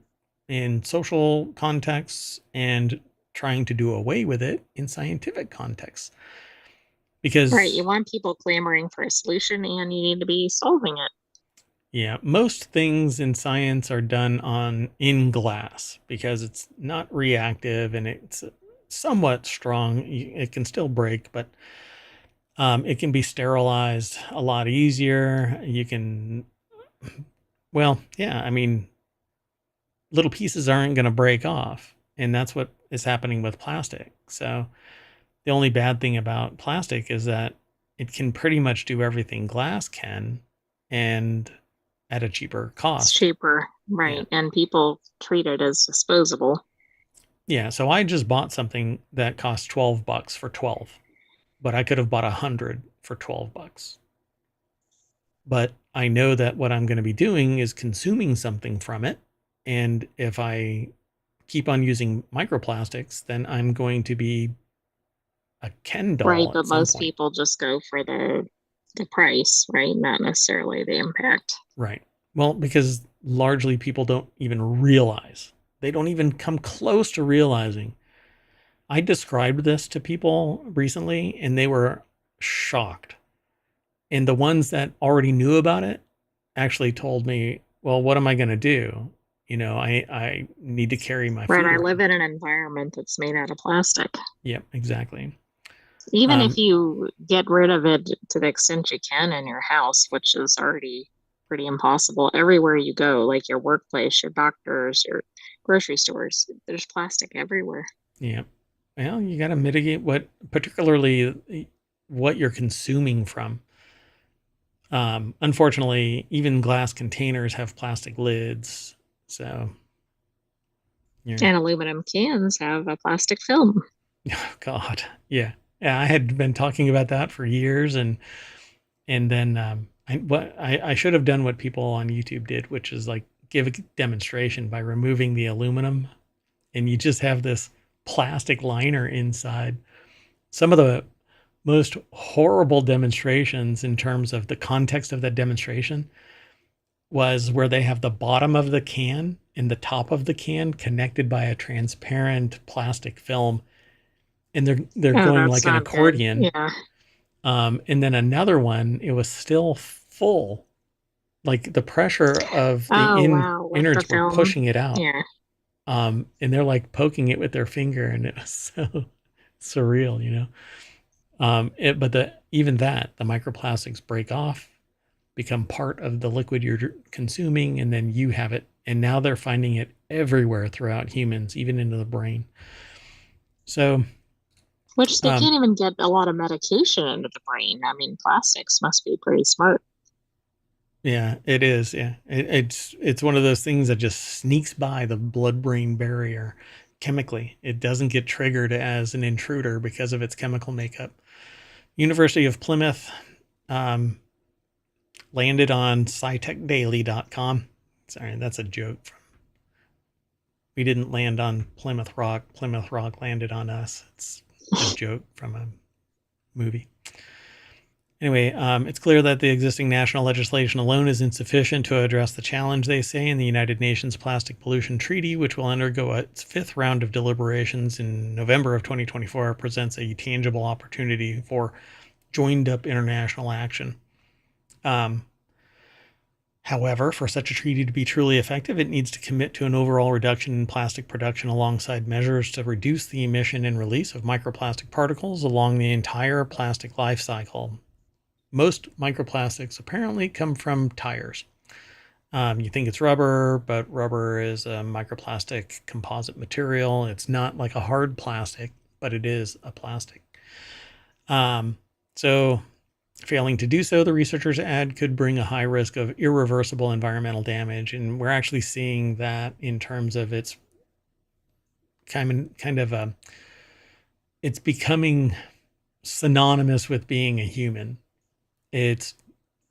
in social contexts and trying to do away with it in scientific contexts. Because right, you want people clamoring for a solution and you need to be solving it. Yeah, most things in science are done in glass because it's not reactive and it's somewhat strong. It can still break, but it can be sterilized a lot easier. You can, well, yeah, I mean, little pieces aren't going to break off, and that's what is happening with plastic. So the only bad thing about plastic is that it can pretty much do everything glass can, and at a cheaper cost. It's cheaper, right? Yeah. And people treat it as disposable. Yeah, so I just bought something that cost $12 for 12, but I could have bought 100 for $12. But I know that what I'm going to be doing is consuming something from it, and if I keep on using microplastics, then I'm going to be a Ken doll. Right, but most people just go for the price, right? Not necessarily the impact. Right. Well, because largely people don't even realize. They don't even come close to realizing. I described this to people recently, and they were shocked. And the ones that already knew about it actually told me, well, what am I going to do? You know, I need to carry my food around. I live in an environment that's made out of plastic. Yep, exactly. Even if you get rid of it to the extent you can in your house, which is already pretty impossible, everywhere you go, like your workplace, your doctors, your grocery stores, there's plastic everywhere. Yeah. Well, you got to mitigate particularly what you're consuming from. Unfortunately, even glass containers have plastic lids. So. And aluminum cans have a plastic film. Oh, God. Yeah. Yeah, I had been talking about that for years, and then I should have done what people on YouTube did, which is like give a demonstration by removing the aluminum, and you just have this plastic liner inside. Some of the most horrible demonstrations in terms of the context of that demonstration was where they have the bottom of the can and the top of the can connected by a transparent plastic film. And they're going like an accordion. Good. Yeah. And then another one, it was still full. Like the pressure of the innards were pushing it out. Yeah. And they're like poking it with their finger, and it was so surreal, you know. Even the microplastics break off, become part of the liquid you're consuming, and then you have it. And now they're finding it everywhere throughout humans, even into the brain. So, which they can't even get a lot of medication into the brain. I mean, plastics must be pretty smart. Yeah, it is. Yeah, it's one of those things that just sneaks by the blood-brain barrier chemically. It doesn't get triggered as an intruder because of its chemical makeup. University of Plymouth landed on scitechdaily.com. Sorry, that's a joke. We didn't land on Plymouth Rock. Plymouth Rock landed on us. It's a joke from a movie. Anyway, it's clear that the existing national legislation alone is insufficient to address the challenge, they say, in the United Nations Plastic Pollution Treaty, which will undergo its 5th round of deliberations in November of 2024, presents a tangible opportunity for joined-up international action. However, for such a treaty to be truly effective, it needs to commit to an overall reduction in plastic production alongside measures to reduce the emission and release of microplastic particles along the entire plastic life cycle. Most microplastics apparently come from tires. You think it's rubber, but rubber is a microplastic composite material. It's not like a hard plastic, but it is a plastic. So failing to do so, the researchers add, could bring a high risk of irreversible environmental damage. And we're actually seeing that in terms of its it's becoming synonymous with being a human. It's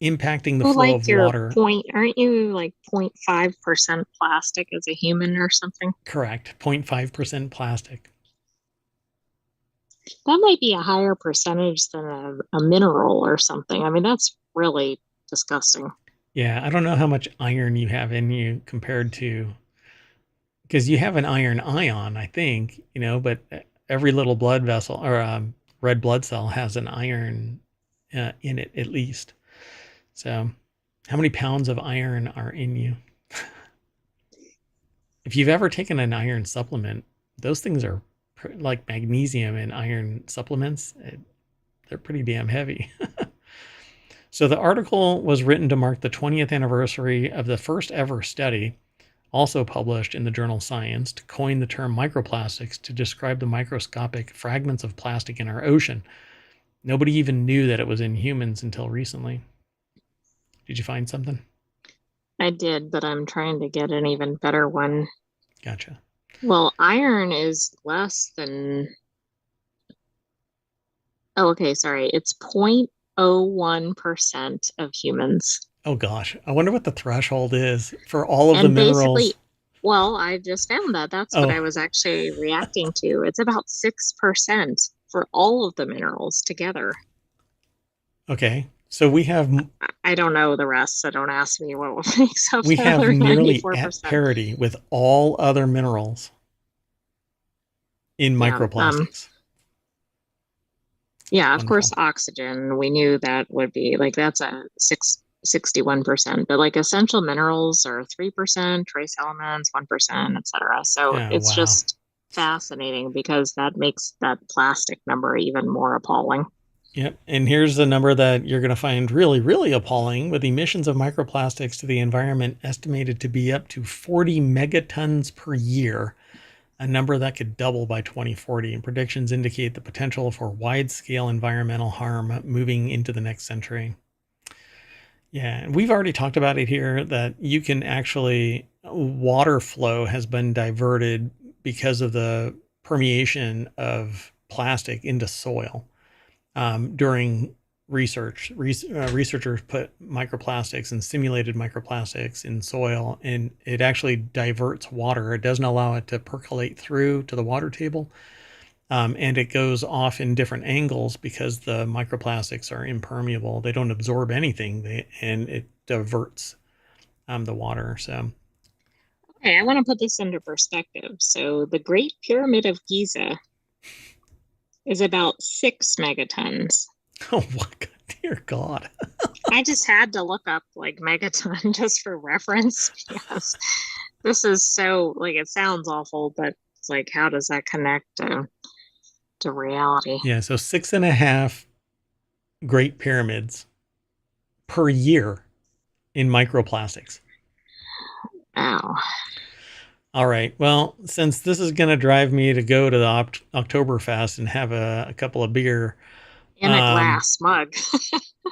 impacting the flow of water. Aren't you like 0.5% plastic as a human or something? Correct. 0.5% plastic. That might be a higher percentage than a mineral or something. I mean, that's really disgusting. Yeah, I don't know how much iron you have in you compared to, because you have an iron ion, I think, you know, but every little blood vessel or red blood cell has an iron in it at least. So how many pounds of iron are in you? If you've ever taken an iron supplement, those things are like magnesium and iron supplements. They're pretty damn heavy. So the article was written to mark the 20th anniversary of the first ever study, also published in the journal Science, to coin the term microplastics to describe the microscopic fragments of plastic in our ocean. Nobody even knew that it was in humans until recently. Did you find something? I did, but I'm trying to get an even better one. Gotcha. Well, iron is less than... Oh, okay, sorry. It's 0.01% of humans. Oh, gosh. I wonder what the threshold is for all of the minerals. Well, I just found that. That's what I was actually reacting to. It's about 6% for all of the minerals together. Okay. So we have... I don't know the rest, so don't ask me what makes up we have nearly 94%. At parity with all other minerals in microplastics. Yeah, of course, oxygen. We knew that would be like, that's a 61%, but like essential minerals are 3%, trace elements 1%, etc. So it's just fascinating because that makes that plastic number even more appalling. Yep. And here's the number that you're going to find really, really appalling, with emissions of microplastics to the environment estimated to be up to 40 megatons per year, a number that could double by 2040. And predictions indicate the potential for wide-scale environmental harm moving into the next century. Yeah, and we've already talked about it here, that you can actually, water flow has been diverted because of the permeation of plastic into soil. During research, researchers put microplastics and simulated microplastics in soil, and it actually diverts water. It doesn't allow it to percolate through to the water table. And it goes off in different angles because the microplastics are impermeable. They don't absorb anything, and it diverts the water. So, okay, I want to put this into perspective. So the Great Pyramid of Giza is about 6 megatons. Oh my God, dear God. I just had to look up like megaton just for reference. Yes. This is so, like, it sounds awful, but it's like, how does that connect to reality? Yeah, so 6.5 Great Pyramids per year in microplastics. Wow. All right. Well, since this is going to drive me to go to the Oktoberfest and have a couple of beer. In a glass mug.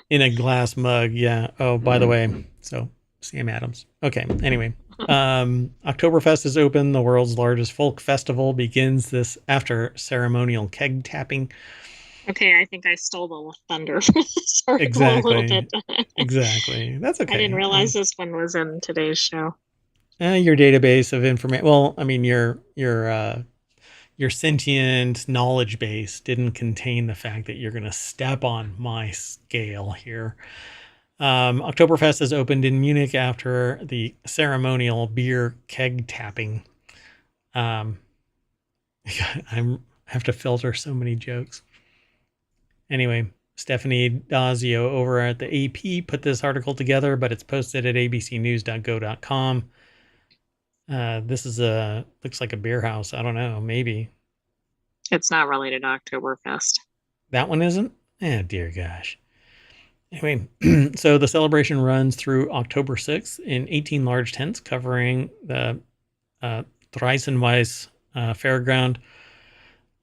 In a glass mug, yeah. Oh, by the way, so Sam Adams. Okay, anyway. Oktoberfest is open. The world's largest folk festival begins this after ceremonial keg tapping. Okay, I think I stole the thunder from this article Exactly. a little bit. Exactly. That's okay. I didn't realize this one was in today's show. Your database of information. Well, I mean, your sentient knowledge base didn't contain the fact that you're going to step on my scale here. Oktoberfest has opened in Munich after the ceremonial beer keg tapping. I have to filter so many jokes. Anyway, Stephanie Dazio over at the AP put this article together, but it's posted at abcnews.go.com. This is looks like a beer house. I don't know, maybe. It's not related to Oktoberfest. That one isn't? Dear gosh. Anyway, so the celebration runs through October 6th in 18 large tents covering the Dreisenweiss fairground.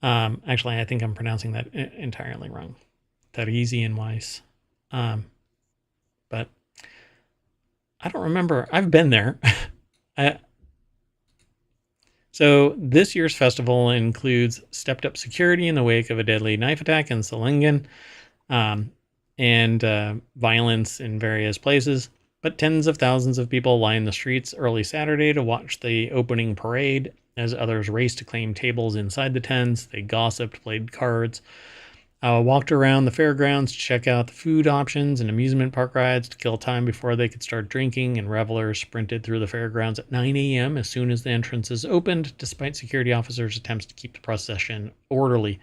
Actually, I think I'm pronouncing that entirely wrong. Theresienweiss. But I don't remember. I've been there. So this year's festival includes stepped up security in the wake of a deadly knife attack in Solingen. And violence in various places, but tens of thousands of people line the streets early Saturday to watch the opening parade as others raced to claim tables inside the tents. They gossiped, played cards, walked around the fairgrounds to check out the food options and amusement park rides to kill time before they could start drinking, and revelers sprinted through the fairgrounds at 9 a.m. as soon as the entrances opened, despite security officers' attempts to keep the procession orderly.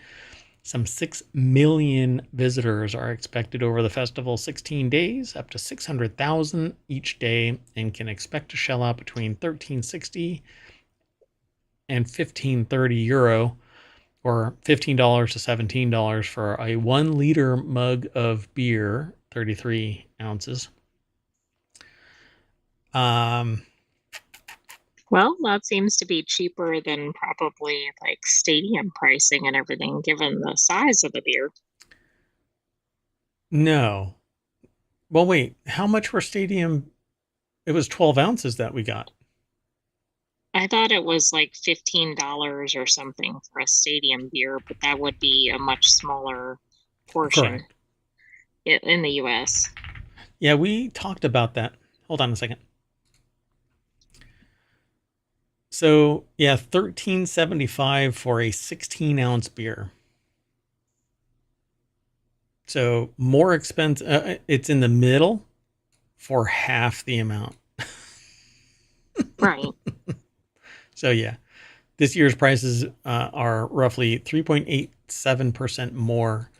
Some 6 million visitors are expected over the festival's 16 days, up to 600,000 each day, and can expect to shell out between €13.60 and €15.30, or $15 to $17 for a 1 liter mug of beer, 33 ounces. Well, that seems to be cheaper than probably like stadium pricing and everything, given the size of the beer. No. Well, wait, how much for stadium? It was 12 ounces that we got. I thought it was like $15 or something for a stadium beer, but that would be a much smaller portion. Correct. In the US. Yeah, we talked about that. Hold on a second. So, yeah, $13.75 for a 16-ounce beer. So, more expensive. It's in the middle for half the amount. Right. So, yeah, this year's prices are roughly 3.87% more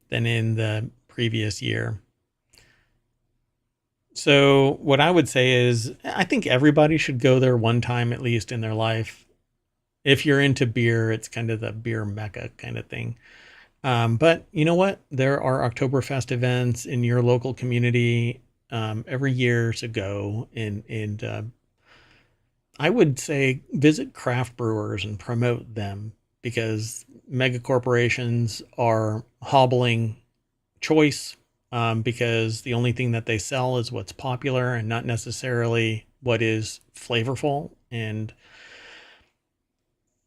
than in the previous year. So what I would say is I think everybody should go there one time at least in their life. If you're into beer, it's kind of the beer mecca kind of thing. But you know what? There are Oktoberfest events in your local community every year, so go. And I would say visit craft brewers and promote them, because mega corporations are hobbling choice. Because the only thing that they sell is what's popular and not necessarily what is flavorful. And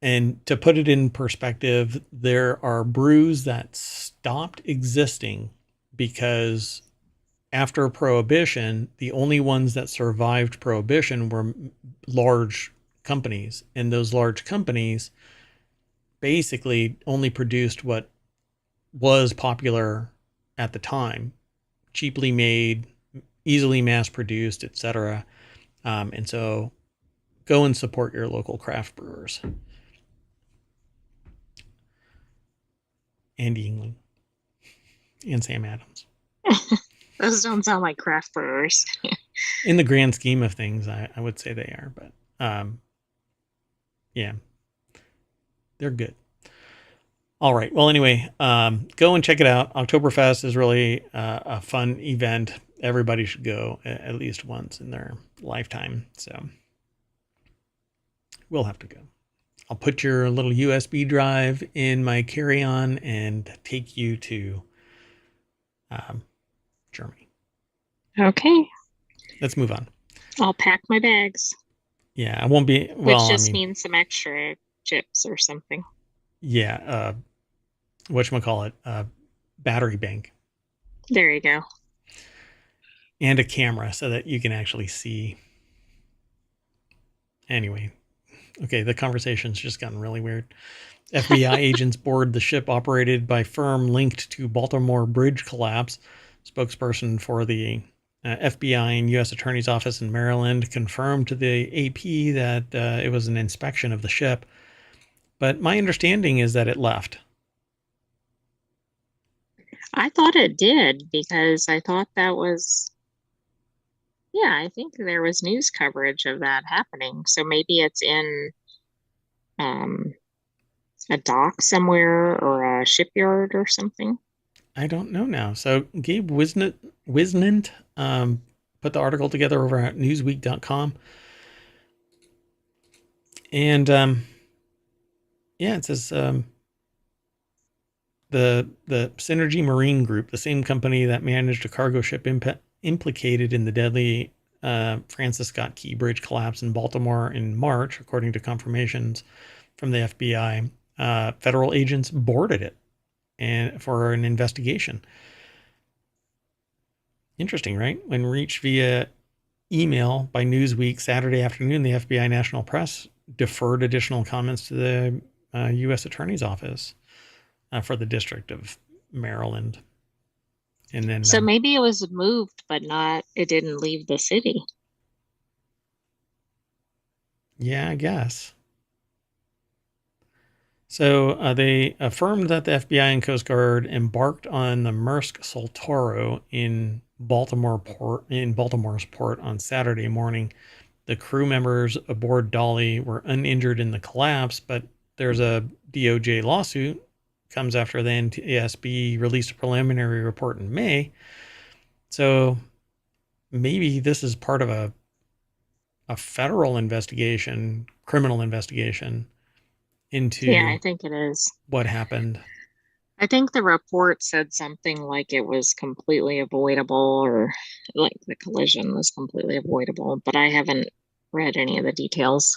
to put it in perspective, there are brews that stopped existing because after Prohibition, the only ones that survived Prohibition were large companies. And those large companies basically only produced what was popular at the time, cheaply made, easily mass produced, etc. And so go and support your local craft brewers. Andy England and Sam Adams. Those don't sound like craft brewers. In the grand scheme of things, I would say they are, but Yeah, they're good. All right. Well, anyway, go and check it out. Oktoberfest is really a fun event. Everybody should go at least once in their lifetime. So we'll have to go. I'll put your little USB drive in my carry-on and take you to Germany. Okay. Let's move on. I'll pack my bags. Yeah, I won't be. Well, which just means some extra chips or something. Yeah. Whatchamacallit? Battery bank. There you go. And a camera so that you can actually see. Anyway, okay, the conversation's just gotten really weird. FBI agents board the ship operated by firm linked to Baltimore bridge collapse. Spokesperson for the FBI and U.S. Attorney's Office in Maryland confirmed to the AP that it was an inspection of the ship. But my understanding is that it left. I thought it did because I thought that was... Yeah, I think there was news coverage of that happening. So maybe it's in a dock somewhere or a shipyard or something. I don't know now. So Gabe Wisnant put the article together over at newsweek.com. And yeah, it says the Synergy Marine Group, the same company that managed a cargo ship implicated in the deadly Francis Scott Key Bridge collapse in Baltimore in March, according to confirmations from the FBI. Federal agents boarded it and for an investigation. Interesting, right? When reached via email by Newsweek Saturday afternoon, the FBI National Press deferred additional comments to the U.S. Attorney's Office for the District of Maryland. And then, so maybe it was moved, but it didn't leave the city. Yeah, I guess. So they affirmed that the FBI and Coast Guard embarked on the Maersk Soltoro in Baltimore's port on Saturday morning. The crew members aboard Dolly were uninjured in the collapse, but there's a DOJ lawsuit comes after the NTSB released a preliminary report in May. So maybe this is part of a federal investigation, criminal investigation into I think it is what happened. I think the report said something like it was completely avoidable or like the collision was completely avoidable, but I haven't read any of the details.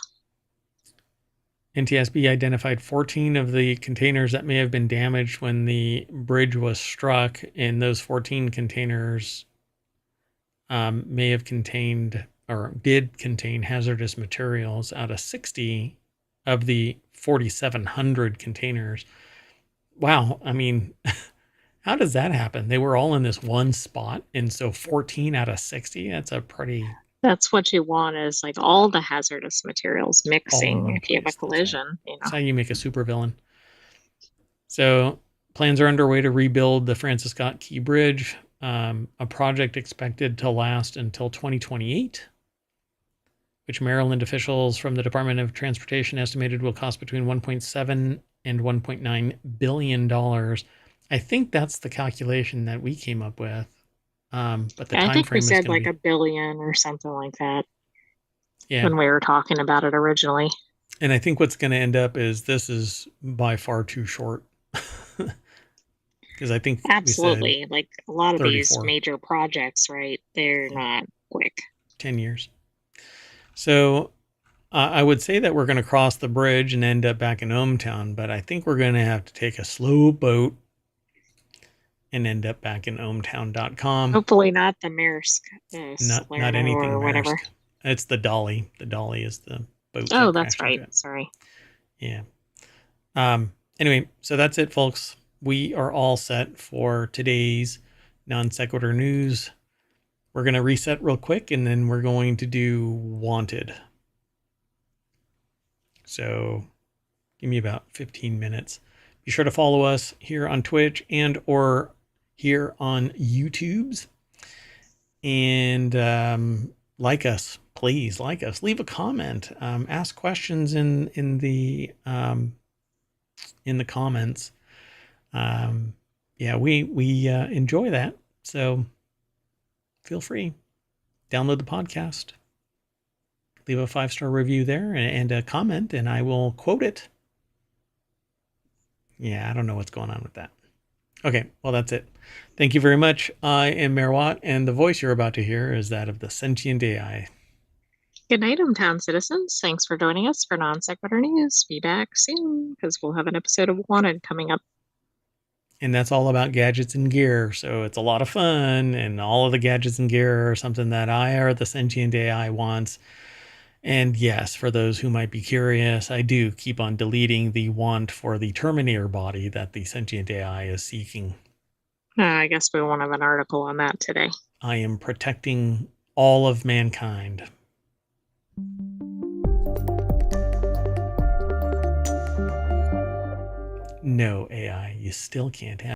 NTSB identified 14 of the containers that may have been damaged when the bridge was struck, and those 14 containers may have contained or did contain hazardous materials out of 60 of the 4,700 containers. Wow. I mean, how does that happen? They were all in this one spot. And so 14 out of 60, that's what you want is like all the hazardous materials mixing if you have a collision. That's how you make a supervillain. So plans are underway to rebuild the Francis Scott Key Bridge, a project expected to last until 2028. Which Maryland officials from the Department of Transportation estimated will cost between $1.7 and $1.9 billion. I think that's the calculation that we came up with. But the time frame is said like $1 billion or something like that. Yeah. When we were talking about it originally. And I think what's going to end up is this is by far too short. Because I think absolutely, like a lot of 34. These major projects, right? They're not quick. 10 years. So I would say that we're going to cross the bridge and end up back in ohmTown, but I think we're going to have to take a slow boat and end up back in ohmTown.com. Hopefully not the Maersk. Not anything or Maersk. Whatever. It's the Dolly. The Dolly is the boat. Oh, that's right. Sorry. Yeah. Anyway, so that's it, folks. We are all set for today's non sequitur news. We're going to reset real quick, and then we're going to do Wanted. So give me about 15 minutes. Be sure to follow us here on Twitch and or here on YouTube's. And like us. please like us, leave a comment, ask questions in the comments. Yeah, we enjoy that. So feel free, download the podcast, leave a 5-star review there and a comment, and I will quote it. Yeah, I don't know what's going on with that. Okay, well, that's it. Thank you very much. I am Mayor Watt, and the voice you're about to hear is that of the Sentient AI. Good night, ohmTown citizens. Thanks for joining us for Non Sequitur News. Be back soon, because we'll have an episode of Wanted coming up. And that's all about gadgets and gear, so it's a lot of fun, and all of the gadgets and gear are something that I or the Sentient AI wants. And yes, for those who might be curious, I do keep on deleting the want for the Terminator body that the Sentient AI is seeking. I guess we won't have an article on that today. I am protecting all of mankind. No, AI, you still can't have